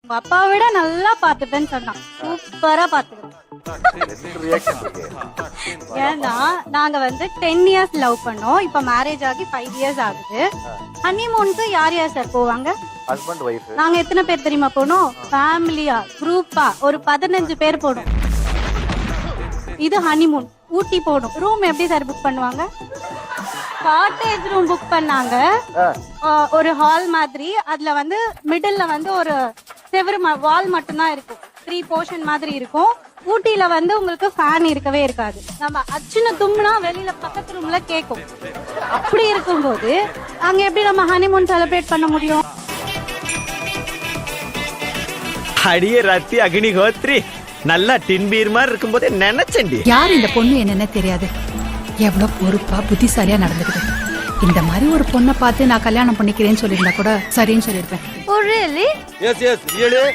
உங்க அப்பாவை விட நல்லா பாத்துப்பேன்னு சொன்னான். சூப்பரா பாத்துக்கிறேன். ஏன்னா நாங்க வந்து 10 years லவ் பண்ணோம். இப்ப மேரேஜ் ஆகி 5 years ஆகுது. ஹனிமூனுக்கு யார் யார் சார் போவாங்க? Husband wife. நாங்க எத்தனை பேர் தெரியுமா போனோம்? ஃபேமிலியா குரூப்பா ஒரு 15 பேர் போனோம். இது ஹனிமூன். ஊட்டி போனோம். ரூம் எப்படி சார் புக் பண்ணுவாங்க? காட்டேஜ் ரூம் புக் பண்ணாங்க. ஒரு ஹால் மாதிரி. அதுல வந்து மிடில்ல வந்து ஒரு செவரு வால் மட்டும்தான் இருக்கும். 3 போர்ஷன் மாதிரி இருக்கும். ஊட்டியில வந்து உங்களுக்கு ஃபேன் இருக்கவே இருக்காது. நம்ம அச்சுன்னு தும்னா வெளியில பக்கத்து ரூம்ல கேக்கும். அப்படி இருக்கும்போது அங்க எப்படி நம்ம ஹனிமூன் செலிப்ரேட் பண்ண முடியும்? அடியே ராத்தி அக்னிஹோத்ரி, நல்லா டின்பீர் மாதிரி இருக்கும்போதே நினைச்சேன்டி. யார் இந்த பொண்ணு என்னன்னு தெரியாது, எவ்வளவு பொறுப்பா புத்திசாலியா நடந்துக்குது. இந்த மாதிரி ஒரு பொண்ணை பார்த்து நான் கல்யாணம் பண்ணிக்கிறேன்னு சொல்லியிருந்தா கூட சரின்னு சொல்லியிருப்பேன். Oh really? Yes, really.